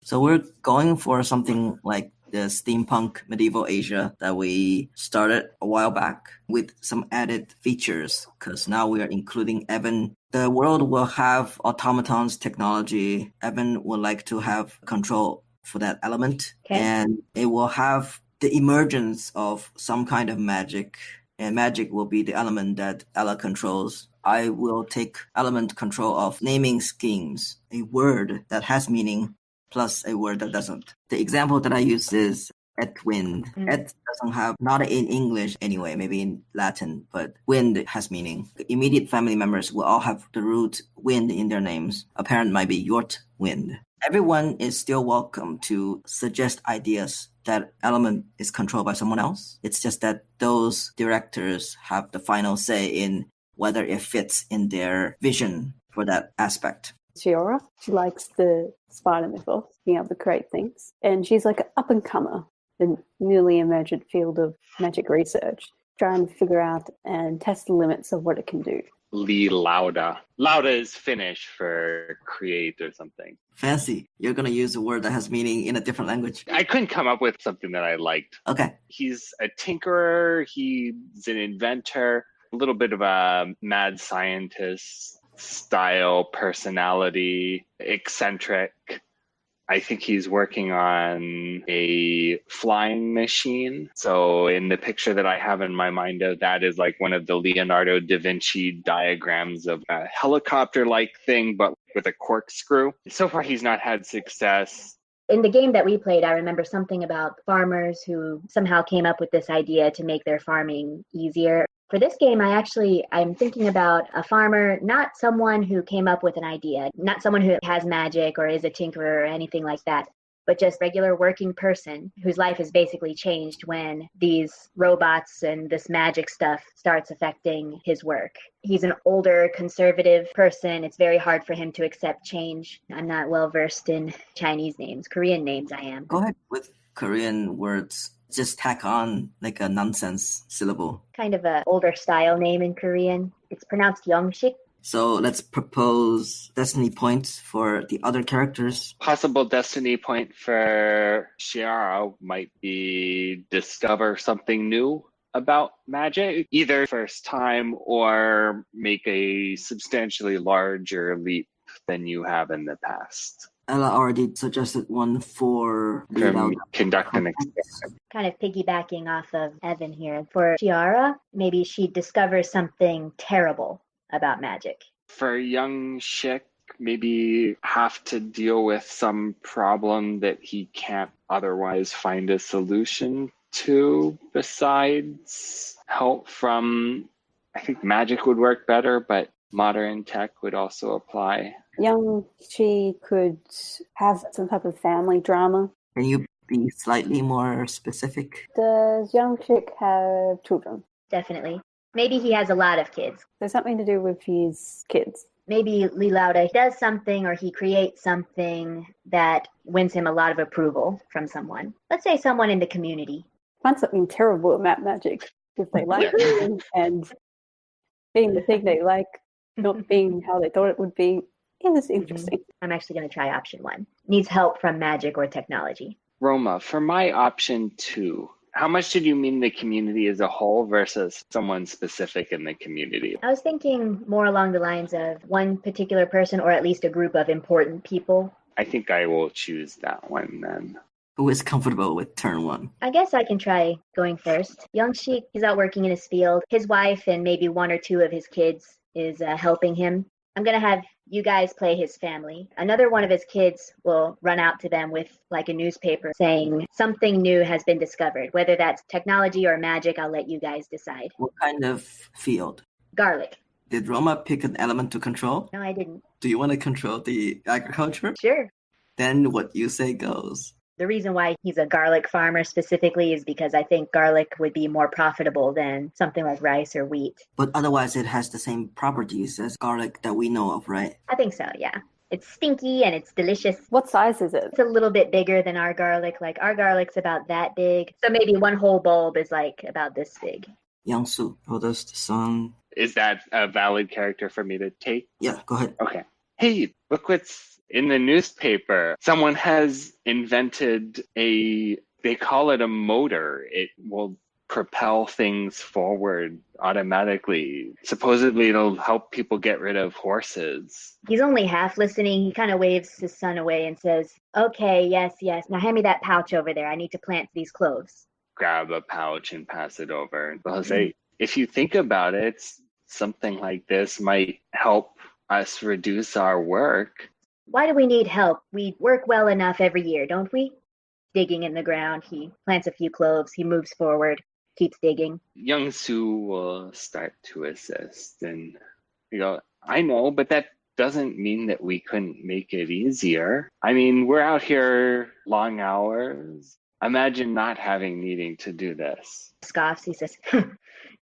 So we're going for something like the steampunk medieval Asia that we started a while back with some added features, because now we are including Evan. The world will have automatons technology. Evan would like to have control for that element. Okay. And it will have the emergence of some kind of magic. And magic will be the element that Ella controls. I will take element control of naming schemes, a word that has meaning plus a word that doesn't. The example that I use is et wind. Et doesn't have, not in English anyway, maybe in Latin, but wind has meaning. The immediate family members will all have the root wind in their names. A parent might be Yort Wind. Everyone is still welcome to suggest ideas that element is controlled by someone else. It's just that those directors have the final say in whether it fits in their vision for that aspect. Chiora, she likes the spider mythos, being able to create things. And she's like an up-and-comer in newly emergent field of magic research, trying to figure out and test the limits of what it can do. Lee Lauda. Lauda is Finnish for create or something. Fancy. You're going to use a word that has meaning in a different language. I couldn't come up with something that I liked. Okay. He's a tinkerer. He's an inventor. A little bit of a mad scientist style, personality, eccentric. I think he's working on a flying machine. So in the picture that I have in my mind of that is like one of the Leonardo da Vinci diagrams of a helicopter-like thing, but with a corkscrew. So far, he's not had success. In the game that we played, I remember something about farmers who somehow came up with this idea to make their farming easier. For this game, I'm thinking about a farmer, not someone who came up with an idea, not someone who has magic or is a tinkerer or anything like that, but just regular working person whose life is basically changed when these robots and this magic stuff starts affecting his work. He's an older, conservative person. It's very hard for him to accept change. I'm not well versed in Chinese names. Korean names I am. Go ahead with Korean words. Just tack on like a nonsense syllable. Kind of a older style name in Korean. It's pronounced Youngshik. So let's propose destiny points for the other characters. Possible destiny point for Shiara might be discover something new about magic, either first time or make a substantially larger leap than you have in the past. Ella already suggested one for conduct an experiment. Kind of piggybacking off of Evan here. For Chiara, maybe she discovers something terrible about magic. For young Shik, maybe have to deal with some problem that he can't otherwise find a solution to besides help from, I think magic would work better, but modern tech would also apply. Young, she could have some type of family drama. Can you be slightly more specific? Does young chick have children? Definitely. Maybe he has a lot of kids. There's something to do with his kids. Maybe Lee Lauda does something or he creates something that wins him a lot of approval from someone. Let's say someone in the community. Find something terrible about magic if they like it and being the thing they like, not being how they thought it would be. It is interesting. I'm actually going to try option 1. Needs help from magic or technology. Roma, for my option 2, how much did you mean the community as a whole versus someone specific in the community? I was thinking more along the lines of one particular person or at least a group of important people. I think I will choose that one then. Who is comfortable with turn 1? I guess I can try going first. Young Sheik is out working in his field. His wife and maybe 1 or 2 of his kids is helping him. I'm going to have you guys play his family. Another one of his kids will run out to them with like a newspaper saying something new has been discovered. Whether that's technology or magic, I'll let you guys decide. What kind of field? Garlic. Did Roma pick an element to control? No, I didn't. Do you want to control the agriculture? Sure. Then what you say goes. The reason why he's a garlic farmer specifically is because I think garlic would be more profitable than something like rice or wheat. But otherwise it has the same properties as garlic that we know of, right? I think so, yeah. It's stinky and it's delicious. What size is it? It's a little bit bigger than our garlic. Like our garlic's about that big. So maybe one whole bulb is like about this big. Yangsu, eldest son. Is that a valid character for me to take? Yeah, go ahead. Okay. Hey, look what's In the newspaper, someone has invented they call it a motor. It will propel things forward automatically. Supposedly it'll help people get rid of horses. He's only half listening. He kind of waves his son away and says, okay, yes. Now hand me that pouch over there. I need to plant these cloves. Grab a pouch and pass it over. I'll say, if you think about it, something like this might help us reduce our work. Why do we need help? We work well enough every year, don't we? Digging in the ground, he plants a few cloves. He moves forward, keeps digging. Young Sue will start to assist. And you go, I know, but that doesn't mean that we couldn't make it easier. I mean, we're out here long hours. Imagine not needing to do this. Scoffs, he says,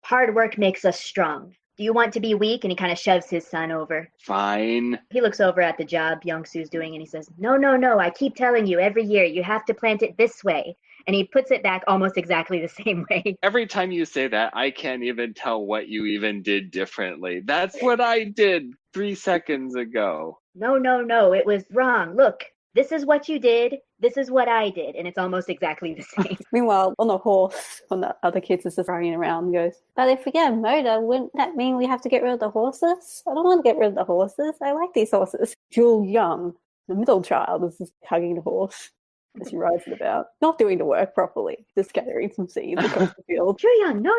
hard work makes us strong. Do you want to be weak? And he kind of shoves his son over. Fine. He looks over at the job Young Sue's doing and he says, no, I keep telling you every year you have to plant it this way. And he puts it back almost exactly the same way. Every time you say that, I can't even tell what you even did differently. That's what I did 3 seconds ago. No, it was wrong. Look, this is what you did. This is what I did. And it's almost exactly the same. Meanwhile, on a horse, one of the other kids is just running around and goes, but if we get a motor, wouldn't that mean we have to get rid of the horses? I don't want to get rid of the horses. I like these horses. Jewel Young, the middle child, is just hugging the horse as she rides it about. Not doing the work properly, just scattering some seeds across the field. Jewel Young, no,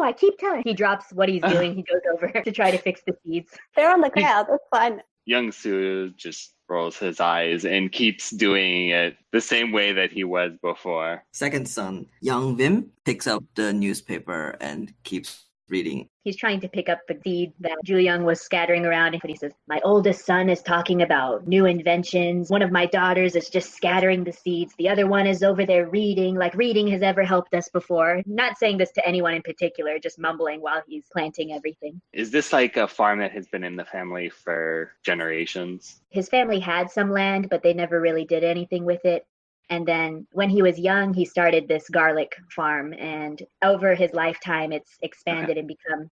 I keep telling. He drops what he's doing. He goes over to try to fix the seeds. They're on the ground. That's fine. Young Sue just rolls his eyes and keeps doing it the same way that he was before. Second son, Young Vim, picks up the newspaper and keeps reading. He's trying to pick up the seed that Ju Young was scattering around, and he says, my oldest son is talking about new inventions. One of my daughters is just scattering the seeds. The other one is over there reading, like reading has ever helped us before. Not saying this to anyone in particular, just mumbling while he's planting everything. Is this like a farm that has been in the family for generations? His family had some land, but they never really did anything with it. And then when he was young, he started this garlic farm. And over his lifetime, it's expanded and become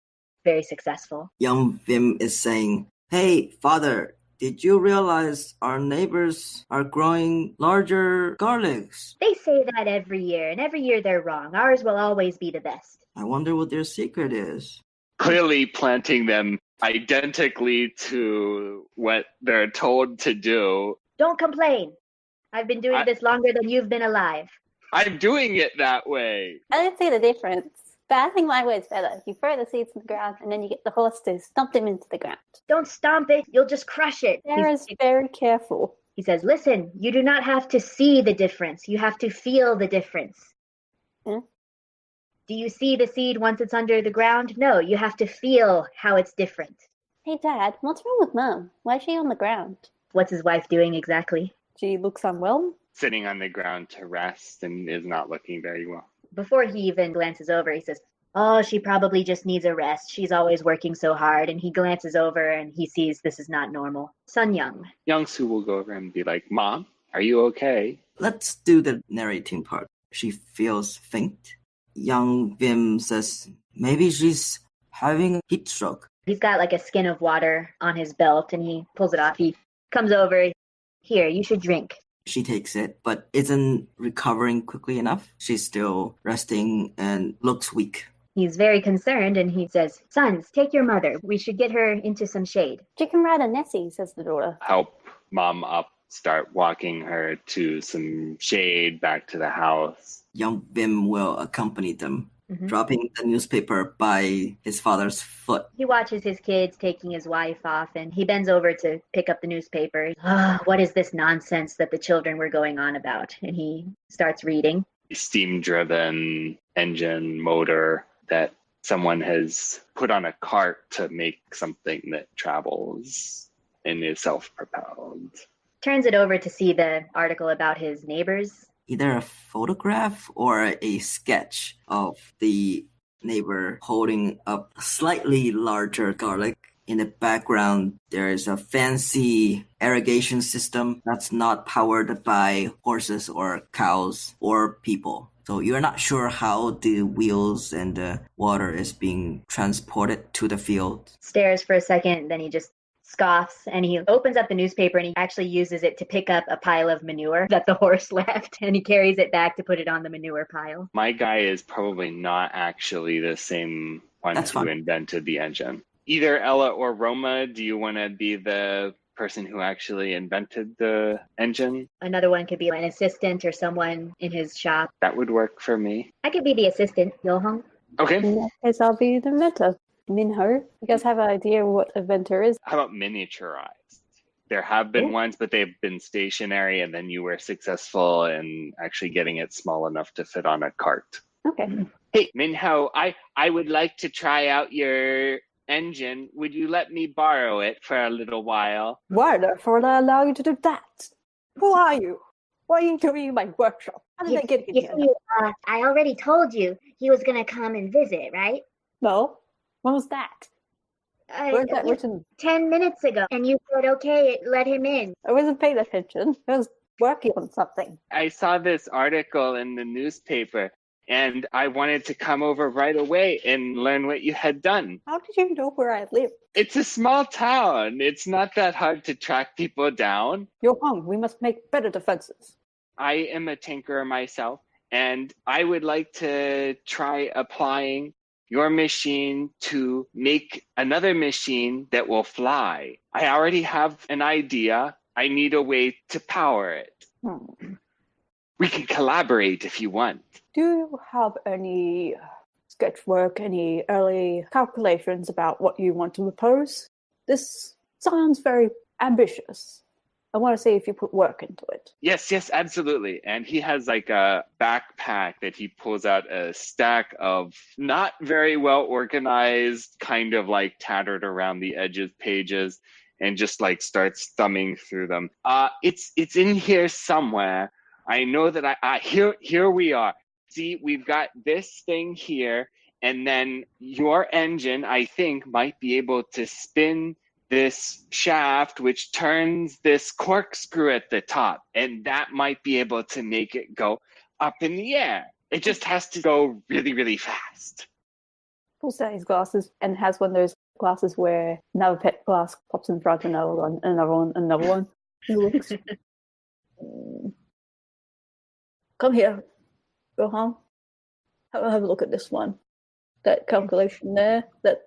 very successful. Young Vim is saying, hey, father, did you realize our neighbors are growing larger garlics? They say that every year, and every year they're wrong. Ours will always be the best. I wonder what their secret is. Clearly planting them identically to what they're told to do. Don't complain. I've been doing this longer than you've been alive. I'm doing it that way. I don't see the difference. But I think my way is better. You throw the seeds in the ground and then you get the horse to stomp them into the ground. Don't stomp it. You'll just crush it. Sarah's very careful. He says, listen, you do not have to see the difference. You have to feel the difference. Hmm? Do you see the seed once it's under the ground? No, you have to feel how it's different. Hey, Dad, what's wrong with Mum? Why is she on the ground? What's his wife doing exactly? She looks unwell. Sitting on the ground to rest and is not looking very well. Before he even glances over, he says, oh, she probably just needs a rest. She's always working so hard. And he glances over and he sees this is not normal. Son Young. Young Sue will go over and be like, Mom, are you okay? Let's do the narrating part. She feels faint. Young Vim says, maybe she's having a heat stroke. He's got like a skin of water on his belt and he pulls it off. He comes over. Here, you should drink. She takes it, but isn't recovering quickly enough. She's still resting and looks weak. He's very concerned and he says, sons, take your mother. We should get her into some shade. She can ride a Nessie, says the daughter. Help Mom up, start walking her to some shade back to the house. Young Vim will accompany them, dropping the newspaper by his father's foot. He watches his kids taking his wife off and he bends over to pick up the newspaper. What is this nonsense that the children were going on about? And he starts reading. Steam-driven engine motor that someone has put on a cart to make something that travels and is self-propelled. Turns it over to see the article about his neighbors. Either a photograph or a sketch of the neighbor holding up a slightly larger garlic. In the background, there is a fancy irrigation system that's not powered by horses or cows or people. So you're not sure how the wheels and the water is being transported to the field. Stares for a second, then he just scoffs and he opens up the newspaper and he actually uses it to pick up a pile of manure that the horse left and he carries it back to put it on the manure pile. My guy is probably not actually the same one That's who fine. invented the engine. Either Ella or Roma, do you want to be the person who actually invented the engine? Another one could be an assistant or someone in his shop. That would work for me. I could be the assistant, Yohong. Okay. In that case, I'll be the inventor. Minho, you guys have an idea what inventor is? How about miniaturized? There have been ones, but they've been stationary, and then you were successful in actually getting it small enough to fit on a cart. Okay. Hey, Minho, I would like to try out your engine. Would you let me borrow it for a little while? Why therefore would I allow you to do that? Who are you? Why are you doing in my workshop? How did I get in You here? see, I already told you he was going to come and visit, right? No. When was that? Where's that Yeah, written? 10 minutes ago. And you said, okay, let him in. I wasn't paying attention. I was working on something. I saw this article in the newspaper, and I wanted to come over right away and learn what you had done. How did you know where I live? It's a small town. It's not that hard to track people down. You're hung. We must make better defenses. I am a tinkerer myself, and I would like to try applying your machine to make another machine that will fly. I already have an idea. I need a way to power it. We can collaborate if you want. Do you have any sketch work, any early calculations about what you want to propose? This sounds very ambitious. I want to see if you put work into it. Yes, absolutely. And he has like a backpack that he pulls out a stack of not very well organized, kind of like tattered around the edges pages, and just like starts thumbing through them. It's in here somewhere. I know that here we are. See, we've got this thing here, and then your engine, I think, might be able to spin this shaft, which turns this corkscrew at the top, and that might be able to make it go up in the air. It just has to go really, really fast. Pulls out his glasses and has one of those glasses where another pet glass pops in front of another one, another one, another one. He looks. Come here. Go home. Have a look at this one. That calculation there, that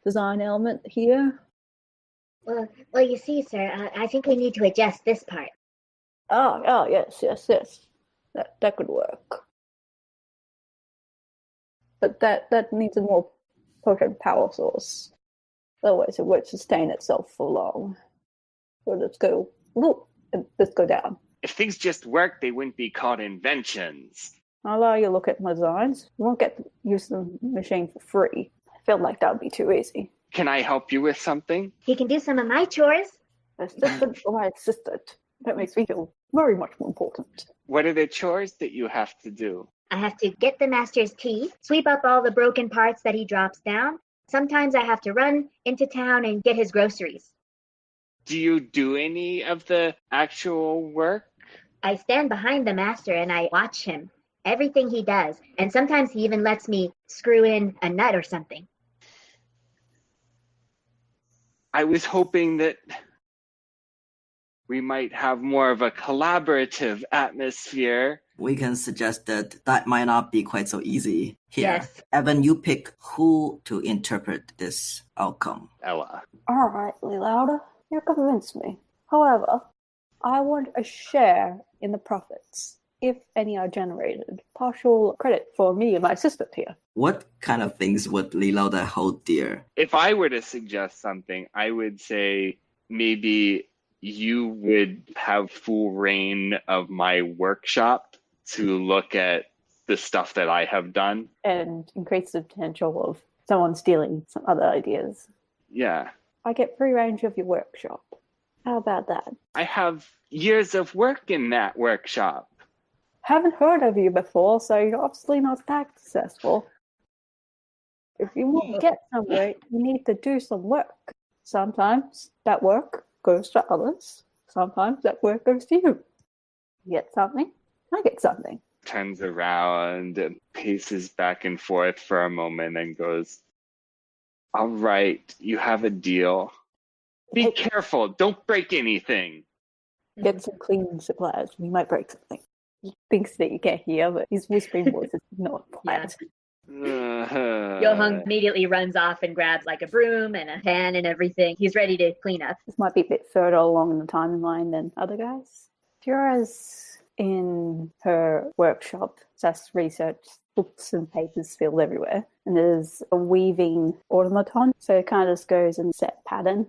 design element here. Well, you see, sir, I think we need to adjust this part. Oh, yes. That could work. But that needs a more potent power source. Otherwise, it won't sustain itself for long. So let's go and let's go down. If things just worked, they wouldn't be called inventions. I'll allow you to look at my designs. You won't get to use the machine for free. I feel like that would be too easy. Can I help you with something? He can do some of my chores. Assistant or my assistant. That makes me feel very much more important. What are the chores that you have to do? I have to get the master's tea, sweep up all the broken parts that he drops down. Sometimes I have to run into town and get his groceries. Do you do any of the actual work? I stand behind the master and I watch him. Everything he does. And sometimes he even lets me screw in a nut or something. I was hoping that we might have more of a collaborative atmosphere. We can suggest that might not be quite so easy here. Yes. Evan, you pick who to interpret this outcome. Ella. All right, Lauda, you convinced me. However, I want a share in the profits, if any are generated. Partial credit for me and my assistant here. What kind of things would Lilauda hold dear? If I were to suggest something, I would say maybe you would have full reign of my workshop to look at the stuff that I have done. And increase the potential of someone stealing some other ideas. Yeah. I get free range of your workshop. How about that? I have years of work in that workshop. Haven't heard of you before, so you're obviously not that successful. If you want to get somewhere, you need to do some work. Sometimes that work goes to others. Sometimes that work goes to you. You get something, I get something. Turns around and paces back and forth for a moment and goes, all right, you have a deal. Be careful. Don't break anything. Get some cleaning supplies. We might break something. He thinks that you can't hear, but his whispering voice is not quiet. Yohung immediately runs off and grabs like a broom and a pan and everything. He's ready to clean up. This might be a bit further along in the timeline than other guys. Fiora's in her workshop, just research, books and papers spilled everywhere. And there's a weaving automaton, so it kind of just goes in set pattern,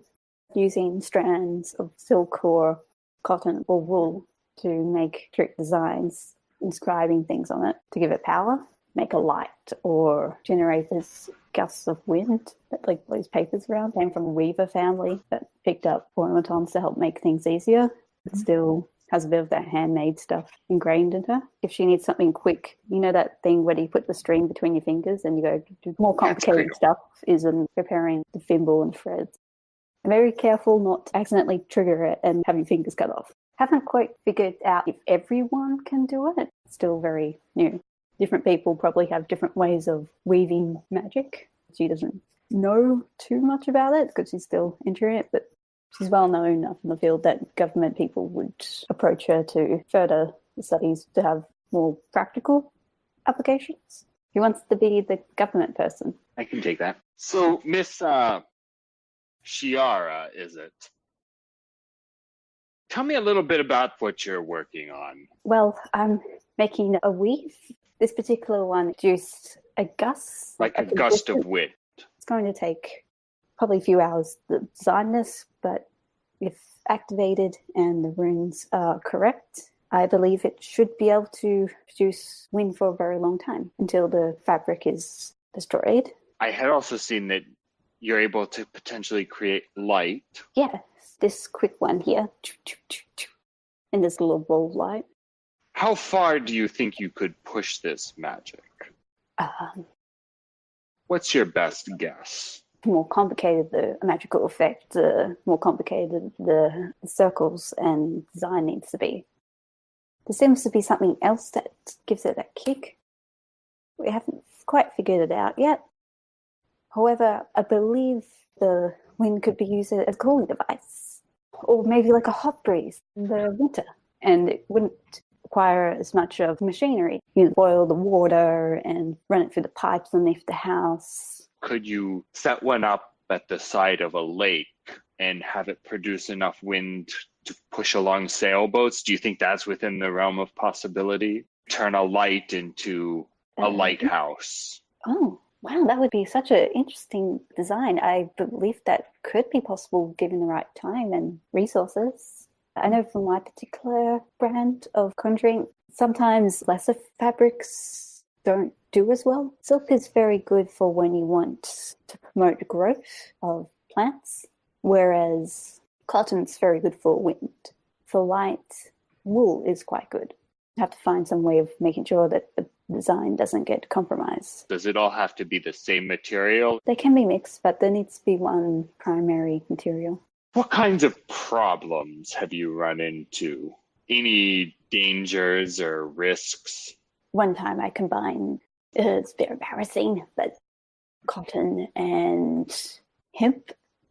using strands of silk or cotton or wool to make trick designs, inscribing things on it to give it power, make a light or generate this gusts of wind that like blows papers around. Came from a weaver family that picked up automatons to help make things easier, but still has a bit of that handmade stuff ingrained in her. If she needs something quick, you know that thing where you put the string between your fingers and you go do more complicated stuff is in preparing the thimble and threads. I'm very careful not to accidentally trigger it and have your fingers cut off. Haven't quite figured out if everyone can do it. It's still very new. Different people probably have different ways of weaving magic. She doesn't know too much about it because she's still entering it, but she's well known enough in the field that government people would approach her to further the studies to have more practical applications. She wants to be the government person. I can take that. So, Miss Shiara, is it? Tell me a little bit about what you're working on. Well, I'm making a weave. This particular one produced a gust. Like a gust of wind. It's going to take probably a few hours to design this, but if activated and the runes are correct, I believe it should be able to produce wind for a very long time until the fabric is destroyed. I had also seen that you're able to potentially create light. Yes, this quick one here. And this little ball of light. How far do you think you could push this magic? What's your best guess? The more complicated the magical effect, the more complicated the circles and design needs to be. There seems to be something else that gives it a kick. We haven't quite figured it out yet. However, I believe the wind could be used as a cooling device, or maybe like a hot breeze in the winter, and it wouldn't require as much of machinery. You boil the water and run it through the pipes underneath the house. Could you set one up at the side of a lake and have it produce enough wind to push along sailboats? Do you think that's within the realm of possibility? Turn a light into a lighthouse. Oh, wow, that would be such an interesting design. I believe that could be possible given the right time and resources. I know from my particular brand of conjuring, sometimes lesser fabrics don't do as well. Silk is very good for when you want to promote growth of plants, whereas cotton's very good for wind. For light, wool is quite good. You have to find some way of making sure that the design doesn't get compromised. Does it all have to be the same material? They can be mixed, but there needs to be one primary material. What kinds of problems have you run into? Any dangers or risks? One time I combined, it's very embarrassing, but cotton and hemp.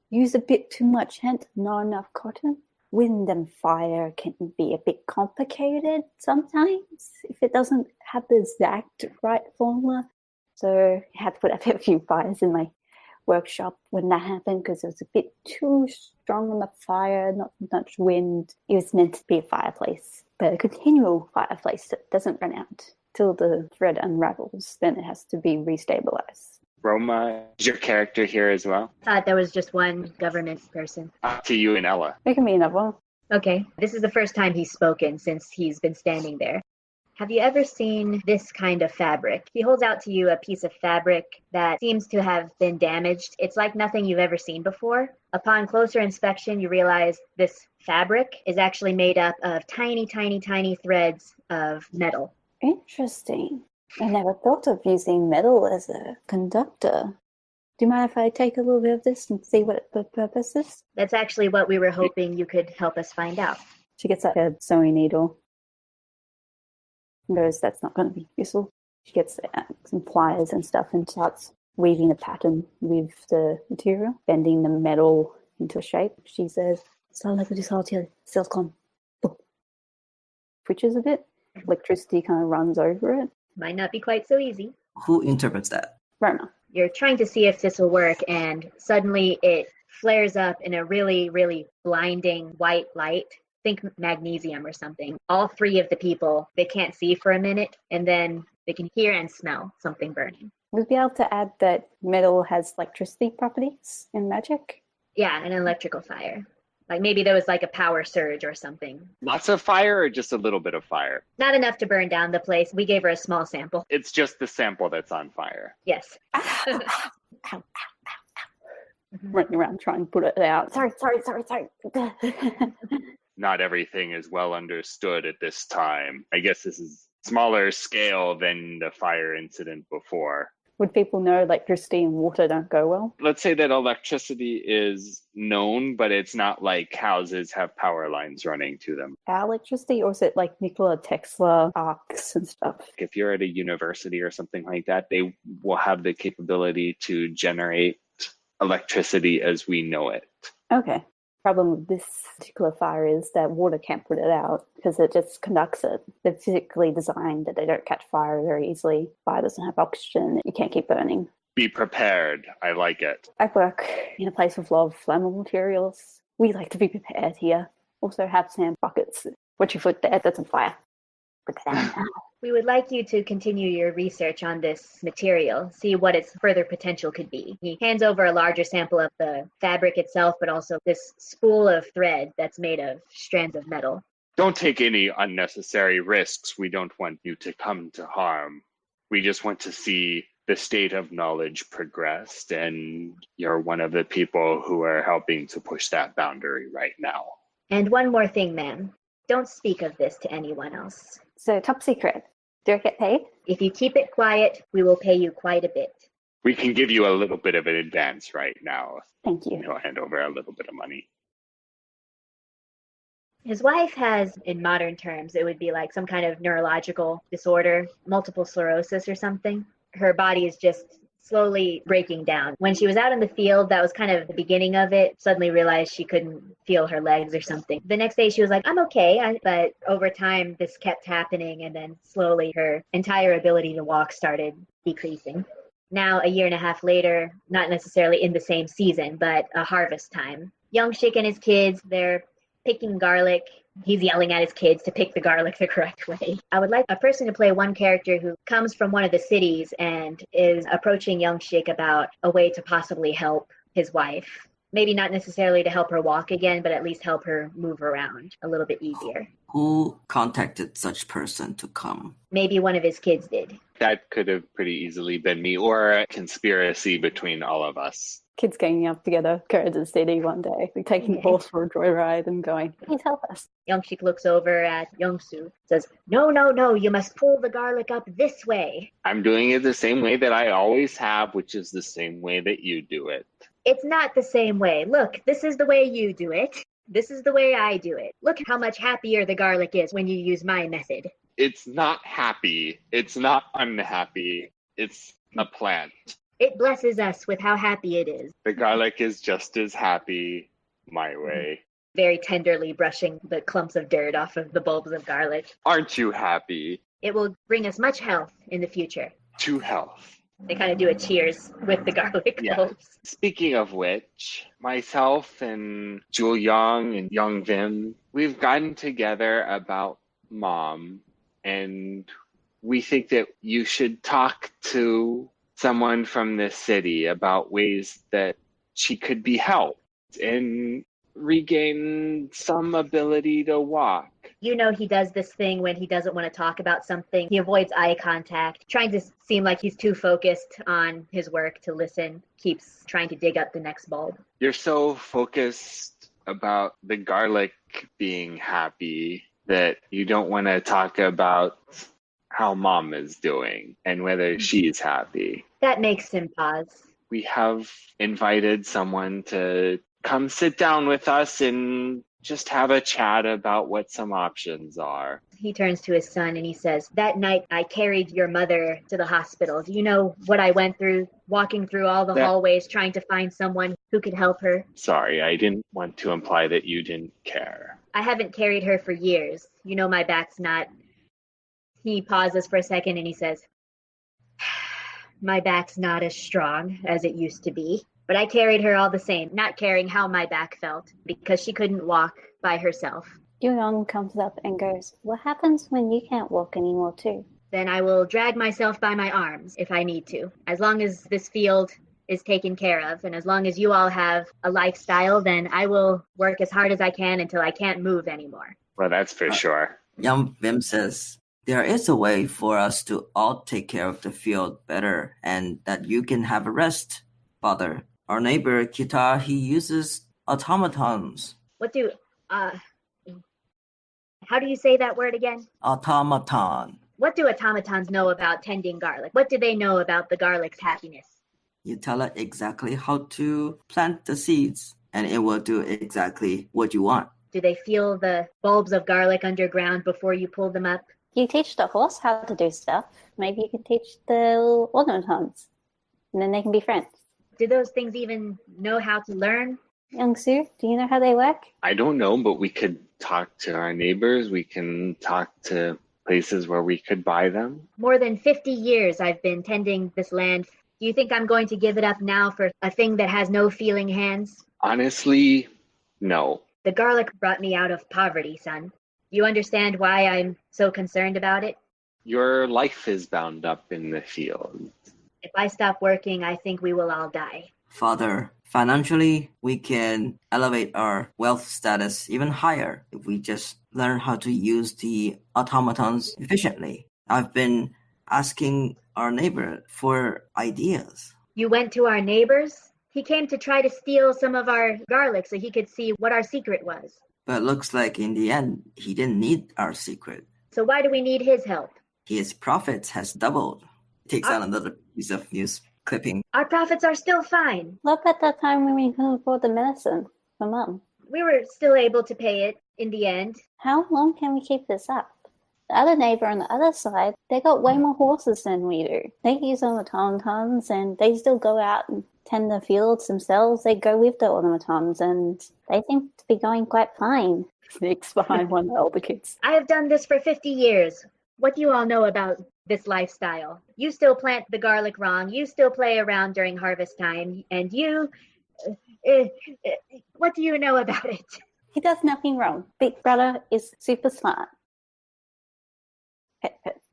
Use a bit too much hemp, not enough cotton. Wind and fire can be a bit complicated sometimes if it doesn't have the exact right formula. So I had to put up a few fires in my workshop when that happened because it was a bit too strong on the fire, not much wind. It was meant to be a fireplace, but a continual fireplace that doesn't run out till the thread unravels. Then it has to be restabilized. Roma, is your character here as well? Thought there was just one government person. Up to you and Ella. There can be another one. Okay, this is the first time he's spoken since he's been standing there. Have you ever seen this kind of fabric? He holds out to you a piece of fabric that seems to have been damaged. It's like nothing you've ever seen before. Upon closer inspection, you realize this fabric is actually made up of tiny, tiny, tiny threads of metal. Interesting. I never thought of using metal as a conductor. Do you mind if I take a little bit of this and see what the purpose is? That's actually what we were hoping you could help us find out. She gets like a sewing needle. Knows that's not going to be useful. She gets some pliers and stuff and starts weaving a pattern with the material, bending the metal into shape. She says, Silkpunk. Twitches a bit. Electricity kind of runs over it. Might not be quite so easy. Who interprets that? Roma. You're trying to see if this will work, and suddenly it flares up in a really, really blinding white light. Think magnesium or something. All three of the people, they can't see for a minute, and then they can hear and smell something burning. Would be able to add that metal has electricity properties in magic? Yeah, an electrical fire. Like maybe there was like a power surge or something. Lots of fire or just a little bit of fire? Not enough to burn down the place. We gave her a small sample. It's just the sample that's on fire. Yes. Ow, ow, ow. Running around trying to put it out. Sorry. Not everything is well understood at this time. I guess this is smaller scale than the fire incident before. Would people know electricity and water don't go well? Let's say that electricity is known, but it's not like houses have power lines running to them. Our electricity, or is it like Nikola Tesla arcs and stuff? If you're at a university or something like that, they will have the capability to generate electricity as we know it. Okay. Problem with this particular fire is that water can't put it out because it just conducts it. They're physically designed that they don't catch fire very easily. Fire doesn't have oxygen. You can't keep burning. Be prepared. I like it. I work in a place with a lot of flammable materials. We like to be prepared here. Also have sand buckets. Watch your foot there. That's on fire. Put that out now. We would like you to continue your research on this material, see what its further potential could be. He hands over a larger sample of the fabric itself, but also this spool of thread that's made of strands of metal. Don't take any unnecessary risks. We don't want you to come to harm. We just want to see the state of knowledge progressed, and you're one of the people who are helping to push that boundary right now. And one more thing, ma'am. Don't speak of this to anyone else. So top secret. Do I get paid? If you keep it quiet, we will pay you quite a bit. We can give you a little bit of an advance right now. Thank you. He'll hand over a little bit of money. His wife has, in modern terms, it would be like some kind of neurological disorder, multiple sclerosis or something. Her body is just slowly breaking down. When she was out in the field, that was kind of the beginning of it. Suddenly realized she couldn't feel her legs or something. The next day she was like, I'm okay. But over time, this kept happening. And then slowly her entire ability to walk started decreasing. Now, a year and a half later, not necessarily in the same season, but a harvest time. Young Shik and his kids, they're picking garlic. He's yelling at his kids to pick the garlic the correct way. I would like a person to play one character who comes from one of the cities and is approaching young Shik about a way to possibly help his wife. Maybe not necessarily to help her walk again, but at least help her move around a little bit easier. Who contacted such person to come? Maybe one of his kids did. That could have pretty easily been me, or a conspiracy between all of us. Kids ganging up together, go to the city one day, we're taking the horse for a joyride and going, please help us. Young Shik looks over at Youngsu, says, No, you must pull the garlic up this way. I'm doing it the same way that I always have, which is the same way that you do it. It's not the same way. Look, this is the way you do it. This is the way I do it. Look how much happier the garlic is when you use my method. It's not happy. It's not unhappy. It's a plant. It blesses us with how happy it is. The garlic is just as happy my way. Very tenderly brushing the clumps of dirt off of the bulbs of garlic. Aren't you happy? It will bring us much health in the future. To health. They kind of do a cheers with the garlic bulbs. Speaking of which, myself and Jewel Young and Young Vim, we've gotten together about Mom, and we think that you should talk to someone from this city about ways that she could be helped and regain some ability to walk. You know, he does this thing when he doesn't want to talk about something. He avoids eye contact, trying to seem like he's too focused on his work to listen, keeps trying to dig up the next bulb. You're so focused about the garlic being happy that you don't want to talk about how Mom is doing and whether she's happy. That makes him pause. We have invited someone to come sit down with us and just have a chat about what some options are. He turns to his son and he says, "That night I carried your mother to the hospital. Do you know what I went through, walking through all the hallways trying to find someone who could help her?" Sorry, I didn't want to imply that you didn't care. "I haven't carried her for years. You know my back's not..." He pauses for a second and he says, "My back's not as strong as it used to be. But I carried her all the same, not caring how my back felt, because she couldn't walk by herself." Young comes up and goes, "What happens when you can't walk anymore too?" "Then I will drag myself by my arms if I need to. As long as this field is taken care of, and as long as you all have a lifestyle, then I will work as hard as I can until I can't move anymore." Well, that's for sure. Young Vim says, there is a way for us to all take care of the field better and that you can have a rest, Father. Our neighbor Kita, he uses automatons. What do, how do you say that word again? Automaton. What do automatons know about tending garlic? What do they know about the garlic's happiness? You tell it exactly how to plant the seeds, and it will do exactly what you want. Do they feel the bulbs of garlic underground before you pull them up? You teach the horse how to do stuff. Maybe you can teach the automatons, and then they can be friends. Do those things even know how to learn? Young Sue, do you know how they work? I don't know, but we could talk to our neighbors. We can talk to places where we could buy them. More than 50 years I've been tending this land. Do you think I'm going to give it up now for a thing that has no feeling hands? Honestly, no. The garlic brought me out of poverty, son. Do you understand why I'm so concerned about it? Your life is bound up in the field. If I stop working, I think we will all die. Father, financially, we can elevate our wealth status even higher if we just learn how to use the automatons efficiently. I've been asking our neighbor for ideas. You went to our neighbors? He came to try to steal some of our garlic so he could see what our secret was. But looks like in the end, he didn't need our secret. So why do we need his help? His profits has doubled. Takes out another piece of news clipping. Our profits are still fine. What about that time when we couldn't afford the medicine for Mum? We were still able to pay it in the end. How long can we keep this up? The other neighbor on the other side, they got way more horses than we do. They use automatons and they still go out and tend the fields themselves. They go with the automatons and they seem to be going quite fine. Sneaks behind one of the older kids. I have done this for 50 years. What do you all know about this lifestyle? You still plant the garlic wrong. You still play around during harvest time. And you, what do you know about it? He does nothing wrong. Big brother is super smart.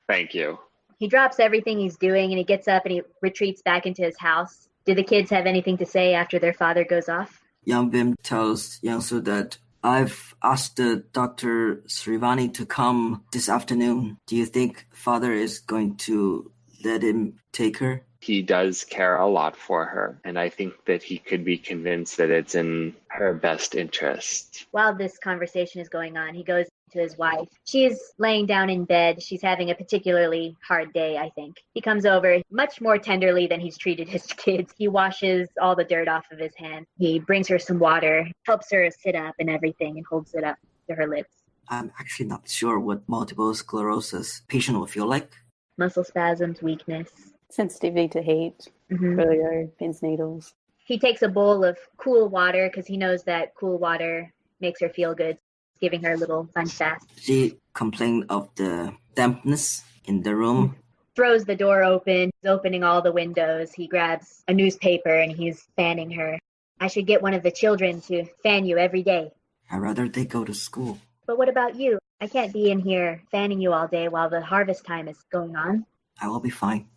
Thank you. He drops everything he's doing and he gets up and he retreats back into his house. Do the kids have anything to say after their father goes off? Young Bim tells Youngsu that I've asked the Dr. Srivani to come this afternoon. Do you think father is going to let him take her? He does care a lot for her, and I think that he could be convinced that it's in her best interest. While this conversation is going on, he goes to his wife. She's laying down in bed. She's having a particularly hard day, I think. He comes over much more tenderly than he's treated his kids. He washes all the dirt off of his hands. He brings her some water, helps her sit up and everything, and holds it up to her lips. I'm actually not sure what multiple sclerosis patient will feel like. Muscle spasms, weakness. Sensitivity to heat, polio, pins needles. He takes a bowl of cool water because he knows that cool water makes her feel good, giving her a little sun bath. She complained of the dampness in the room. Throws the door open, opening all the windows. He grabs a newspaper and he's fanning her. I should get one of the children to fan you every day. I'd rather they go to school. But what about you? I can't be in here fanning you all day while the harvest time is going on. I will be fine.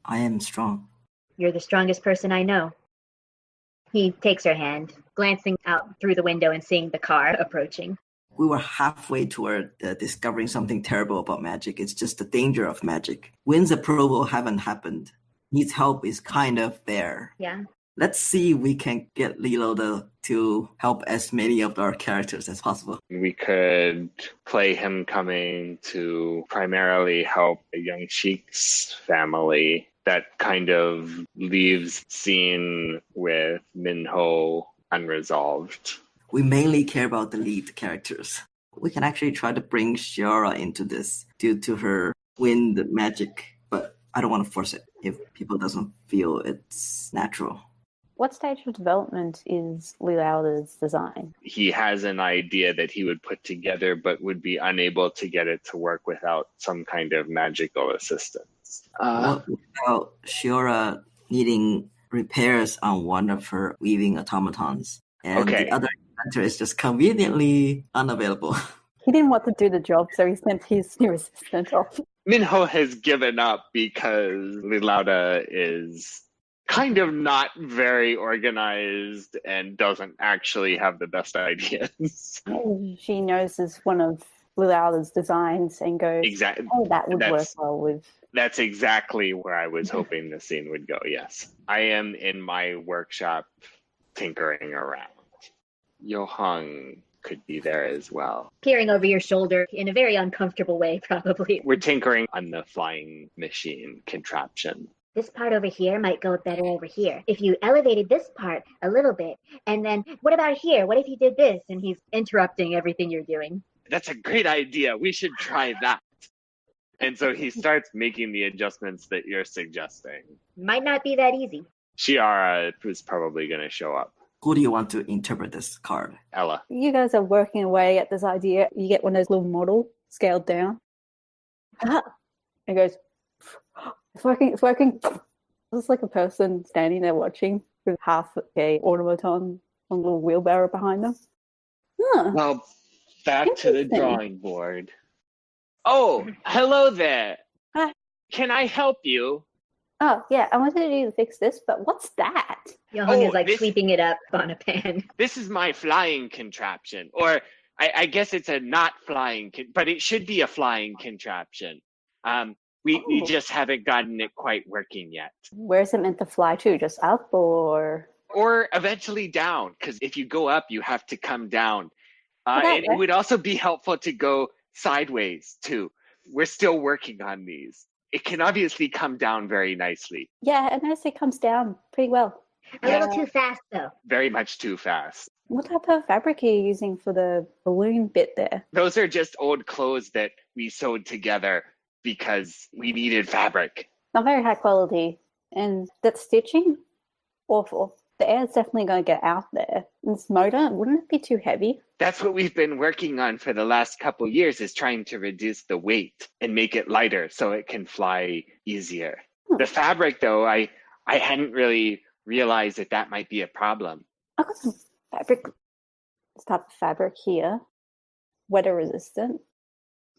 I am strong. You're the strongest person I know. He takes her hand, glancing out through the window and seeing the car approaching. We were halfway toward discovering something terrible about magic. It's just the danger of magic. Wynn's approval haven't happened. His help is kind of there. Yeah. Let's see if we can get Lilo to help as many of our characters as possible. We could play him coming to primarily help a young Sheik's family. That kind of leaves scene with Minho unresolved. we mainly care about the lead characters. We can actually try to bring Shiora into this due to her wind magic, but I don't want to force it if people doesn't feel it's natural. What stage of development is Lilauda's design? He has an idea that he would put together, but would be unable to get it to work without some kind of magical assistance. What about Shiora needing repairs on one of her weaving automatons? And Okay. the other inventor is just conveniently unavailable. He didn't want to do the job, so he sent his new assistant off. Minho has given up because Lilauda is kind of not very organized and doesn't actually have the best ideas. She notices one of Lilauda's designs and goes, Exactly. oh, that would work well with... That's exactly where I was hoping the scene would go, yes. I am in my workshop tinkering around. Yohang could be there as well. Peering over your shoulder in a very uncomfortable way, probably. We're tinkering on the flying machine contraption. This part over here might go better over here. If you elevated this part a little bit, and then what about here? What if you did this? And he's interrupting everything you're doing. That's a great idea. We should try that. And so he starts making the adjustments that you're suggesting. Might not be that easy. Shiara is probably going to show up. Who do you want to interpret this card? Ella. You guys are working away at this idea. You get one of those little models scaled down. It goes, it's working. It's like a person standing there watching with half a automaton on a little wheelbarrow behind them. Well, back to the drawing board. Oh, hello there. Hi. Can I help you? Oh, yeah, I wanted you to fix this, but what's that? Yohang is like sweeping it up on a pan. This is my flying contraption. Or I guess it's a not flying, but it should be a flying contraption. We just haven't gotten it quite working yet. Where's it meant to fly to? Just up or eventually down, because if you go up, you have to come down. And it would also be helpful to go sideways, too. We're still working on these. It can obviously come down very nicely. Yeah, it nicely comes down pretty well. A little too fast, though. Very much too fast. What type of fabric are you using for the balloon bit there? Those are just old clothes that we sewed together because we needed fabric. Not very high quality. And that stitching? Awful. The air's definitely going to get out there. And this motor, wouldn't it be too heavy? That's what we've been working on for the last couple of years, is trying to reduce the weight and make it lighter so it can fly easier. The fabric, though, I hadn't really realized that might be a problem. I've got some fabric. This type of fabric here. Weather resistant.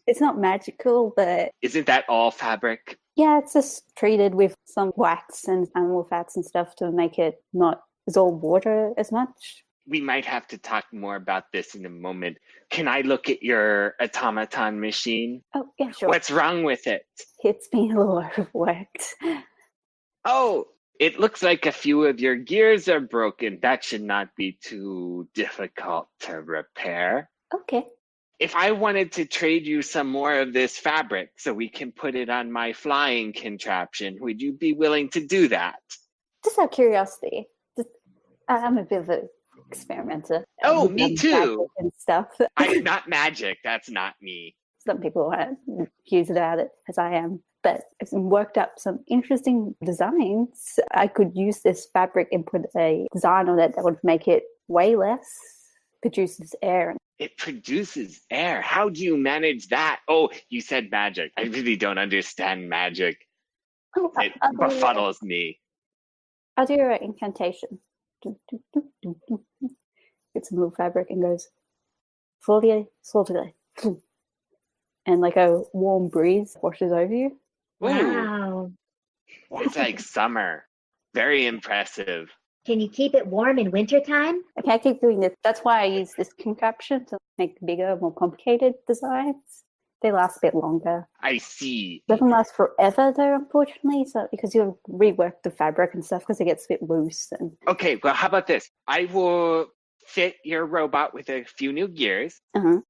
It's not magical, but... Isn't that all fabric? Yeah, it's just treated with some wax and animal fats and stuff to make it not absorb water as much. We might have to talk more about this in a moment. Can I look at your automaton machine? Oh, yeah, sure. What's wrong with it? It's been a little overworked. Oh, it looks like a few of your gears are broken. That should not be too difficult to repair. Okay. If I wanted to trade you some more of this fabric so we can put it on my flying contraption, would you be willing to do that? Just out of curiosity. I'm a bit of an experimenter. Oh, me too. And stuff. I'm not magic. That's not me. Some people aren't confused about it, as I am. But I've worked up some interesting designs. I could use this fabric and put a design on it that would make it way less, produces air. It produces air. How do you manage that? Oh, you said magic. I really don't understand magic. It befuddles me. I'll do an incantation. Gets a little fabric and goes, Folie, Sortile. And like a warm breeze washes over you. Wow. It's like summer. Very impressive. Can you keep it warm in wintertime? I can't keep doing this. That's why I use this contraption to make bigger, more complicated designs. They last a bit longer. I see. Doesn't last forever though, unfortunately. So because you rework the fabric and stuff because it gets a bit loose. And Okay, well, how about this? I will fit your robot with a few new gears, and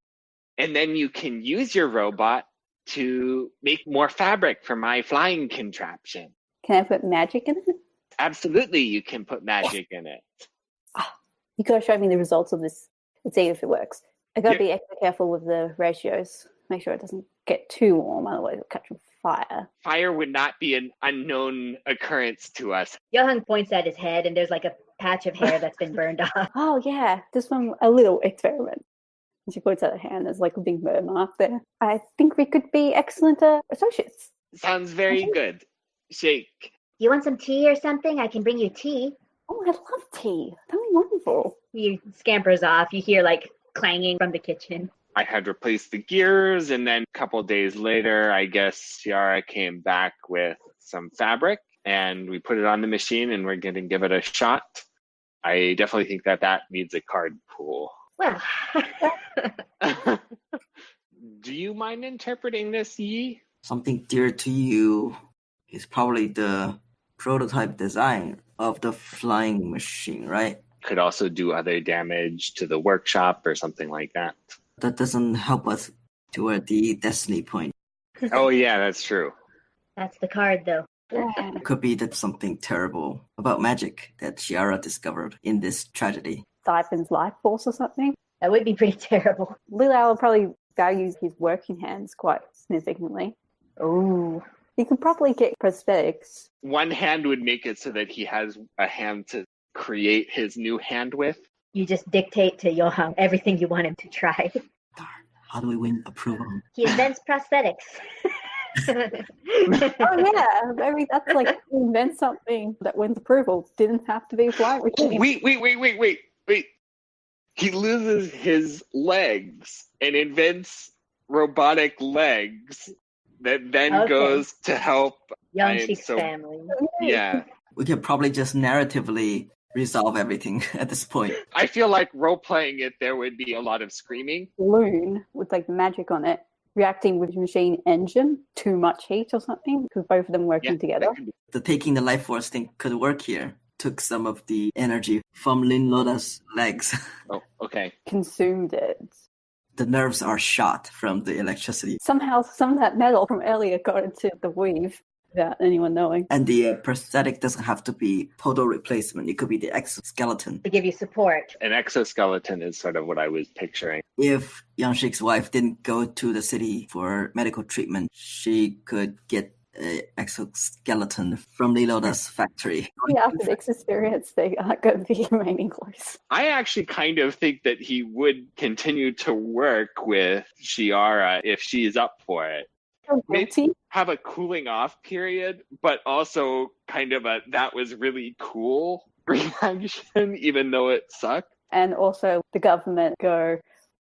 then you can use your robot to make more fabric for my flying contraption. Can I put magic in it? Absolutely, you can put magic in it. You gotta show me the results of this Let's see if it works. I gotta be extra careful with the ratios. Make sure it doesn't get too warm, otherwise it'll catch on fire. Fire would not be an unknown occurrence to us. Johan points at his head, and there's like a patch of hair that's been burned off. Oh yeah, just from a little experiment. And she points at her hand, there's like a big burn mark there. I think we could be excellent associates. Sounds very good. Shake. You want some tea or something? I can bring you tea. Oh, I love tea. That'd be wonderful. He scampers off. You hear like clanging from the kitchen. I had replaced the gears, and then a couple days later, I guess Ciara came back with some fabric, and we put it on the machine, and we're going to give it a shot. I definitely think that needs a card pool. Well, Do you mind interpreting this, Yi? Something dear to you is probably the prototype design of the flying machine, right? Could also do other damage to the workshop or something like that. That doesn't help us toward the destiny point. Oh, yeah, that's true. that's the card, though. It could be that something terrible about magic that Ciara discovered in this tragedy. Siphon's life force or something. That would be pretty terrible. Lilal will probably value his working hands quite significantly. Oh. He could probably get prosthetics. One hand would make it so that he has a hand to create his new hand with. You just dictate to Johan everything you want him to try. Darn, how do we win approval? He invents prosthetics. Oh yeah, maybe that's like invent something that wins approval. Didn't have to be a flying machine. Wait. He loses his legs and invents robotic legs that then goes to help Young Sheik's family. Yeah. We could probably just narratively resolve everything at this point. I feel like role-playing it, there would be a lot of screaming. Balloon with like magic on it, reacting with machine engine, too much heat or something, because both of them working together. The taking the life force thing could work here. Took some of the energy from Lin Loda's legs. Oh, okay. Consumed it. The nerves are shot from the electricity. Somehow some of that metal from earlier got into the weave without anyone knowing. And the prosthetic doesn't have to be total replacement. It could be the exoskeleton. To give you support. An exoskeleton is sort of what I was picturing. If Yanshik's wife didn't go to the city for medical treatment, she could get an exoskeleton from Liloda's factory. Yeah, after this experience, they are going to be remaining close. I actually kind of think that he would continue to work with Ciara if she's up for it. Maybe have a cooling off period, but also kind of a that was really cool reaction, even though it sucked. And also the government go,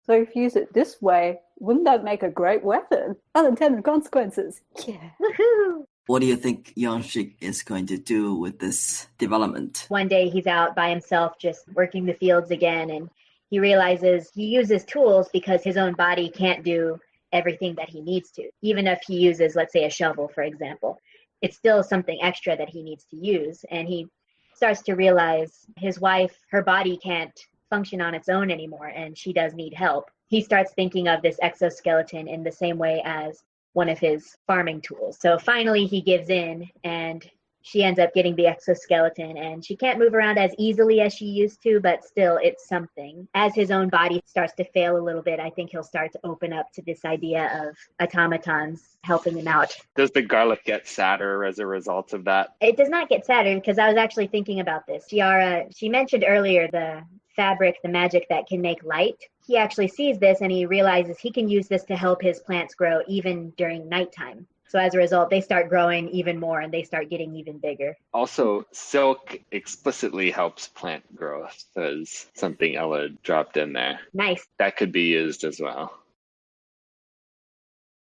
so if you use it this way, wouldn't that make a great weapon? Unintended consequences. Yeah. Woohoo! What do you think Yanshik is going to do with this development? One day he's out by himself just working the fields again, and he realizes he uses tools because his own body can't do everything that he needs to. Even if he uses, let's say, a shovel, for example, it's still something extra that he needs to use. And he starts to realize his wife, her body can't function on its own anymore, and she does need help. He starts thinking of this exoskeleton in the same way as one of his farming tools. So finally he gives in, and she ends up getting the exoskeleton, and she can't move around as easily as she used to, but still it's something. As his own body starts to fail a little bit, I think he'll start to open up to this idea of automatons helping him out. Does the garlic get sadder as a result of that? It does not get sadder, because I was actually thinking about this. Ciara, she mentioned earlier the fabric, the magic that can make light. He actually sees this, and he realizes he can use this to help his plants grow even during nighttime. So as a result, they start growing even more, and they start getting even bigger. Also, silk explicitly helps plant growth, as something Ella dropped in there. Nice. That could be used as well.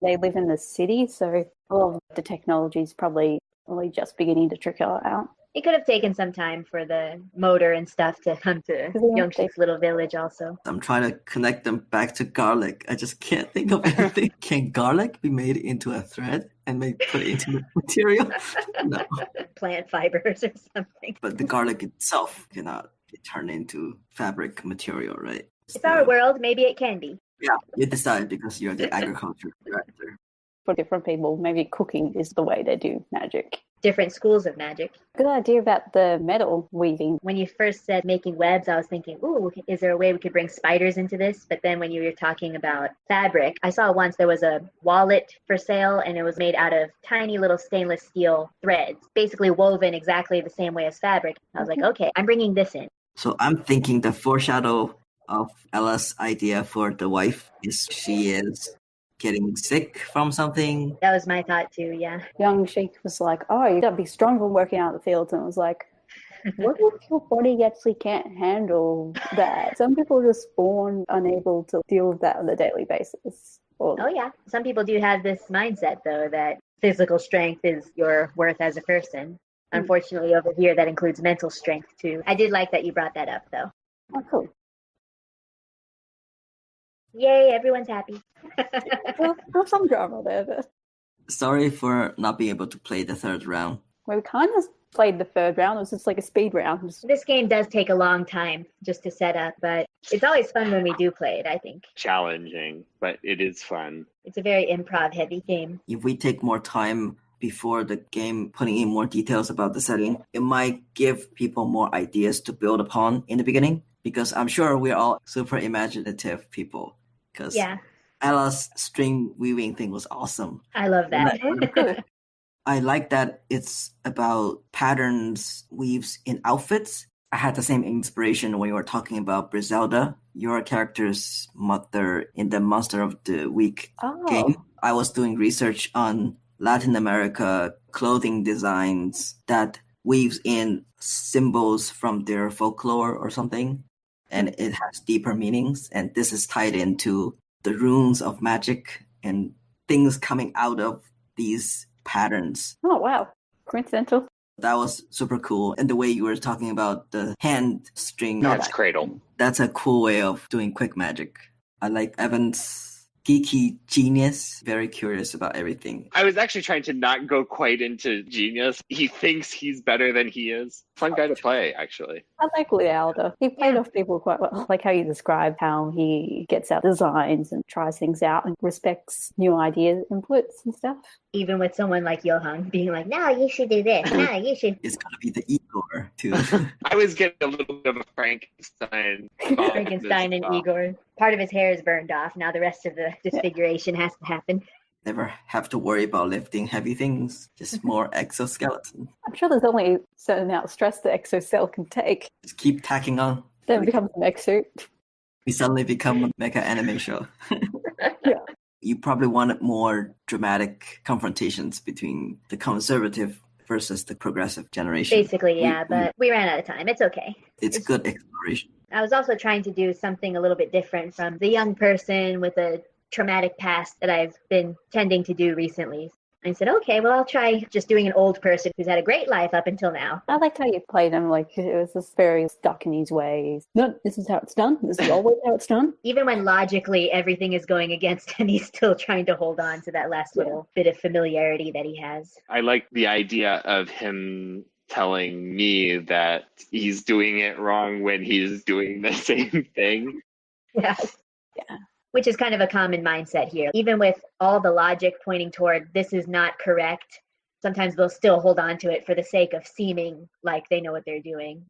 They live in the city, so all of the technology is probably only just beginning to trickle out. It could have taken some time for the motor and stuff to come to Youngshik's little village also. I'm trying to connect them back to garlic. I just can't think of anything. Can garlic be made into a thread and put it into material? No. Plant fibers or something. But the garlic itself cannot be turned into fabric material, right? It's our world. Maybe it can be. Yeah, you decide because you're the agriculture director. For different people, maybe cooking is the way they do magic. different schools of magic. Good idea about the metal weaving. When you first said making webs, I was thinking, ooh, is there a way we could bring spiders into this? But then when you were talking about fabric, I saw once there was a wallet for sale, and it was made out of tiny little stainless steel threads, basically woven exactly the same way as fabric. I was like, okay, I'm bringing this in. So I'm thinking the foreshadow of Ella's idea for the wife is she is getting sick from something. That was my thought too, yeah. Young Sheik was like, oh, you gotta be stronger working out in the fields. And I was like, what if your body actually can't handle that? Some people are just born unable to deal with that on a daily basis. Oh yeah. Some people do have this mindset though, that physical strength is your worth as a person. Unfortunately, over here, that includes mental strength too. I did like that you brought that up though. Oh, cool. Yay, everyone's happy. Well, there's some drama there, but Sorry for not being able to play the third round. we kind of played the third round. It was just like a speed round. This game does take a long time just to set up, but it's always fun when we do play it, I think. Challenging, but it is fun. It's a very improv-heavy game. If we take more time before the game, putting in more details about the setting, it might give people more ideas to build upon in the beginning, because I'm sure we're all super imaginative people. Because Yeah, Ella's string weaving thing was awesome. I love that. I like that it's about patterns, weaves in outfits. I had the same inspiration when you were talking about Brizelda, your character's mother in the Monster of the Week game. I was doing research on Latin America clothing designs that weaves in symbols from their folklore or something, and it has deeper meanings. And this is tied into the runes of magic and things coming out of these patterns. Oh, wow. Coincidental. That was super cool. And the way you were talking about the hand string. That's Cradle. That's a cool way of doing quick magic. I like Evan's geeky genius. Very curious about everything. I was actually trying to not go quite into genius. He thinks he's better than he is. Fun guy to play, actually. I like Lealda. He played off people quite well. Like how you described how he gets out designs and tries things out and respects new ideas, inputs and stuff. Even with someone like Johan being like, no, you should do this. No, you should. It's going to be the Igor, too. I was getting a little bit of a Frankenstein. Frankenstein and Igor. Part of his hair is burned off. Now the rest of the disfiguration has to happen. Never have to worry about lifting heavy things. Just more exoskeleton. I'm sure there's only a certain amount of stress the exocell can take. Just keep tacking on. Then it becomes an exosuit. We suddenly become a mecha anime show. Yeah. You probably wanted more dramatic confrontations between the conservative versus the progressive generation. Basically, yeah, but we ran out of time. It's okay. It's good exploration. I was also trying to do something a little bit different from the young person with a traumatic past that I've been tending to do recently. I said, okay, well, I'll try just doing an old person who's had a great life up until now. I liked how you played him. Like, it was just very stuck in his ways. No, this is how it's done. This is always how it's done. Even when logically everything is going against him, he's still trying to hold on to that last little bit of familiarity that he has. I like the idea of him telling me that he's doing it wrong when he's doing the same thing. Yeah. Yeah. Which is kind of a common mindset here. Even with all the logic pointing toward this is not correct, sometimes they'll still hold on to it for the sake of seeming like they know what they're doing.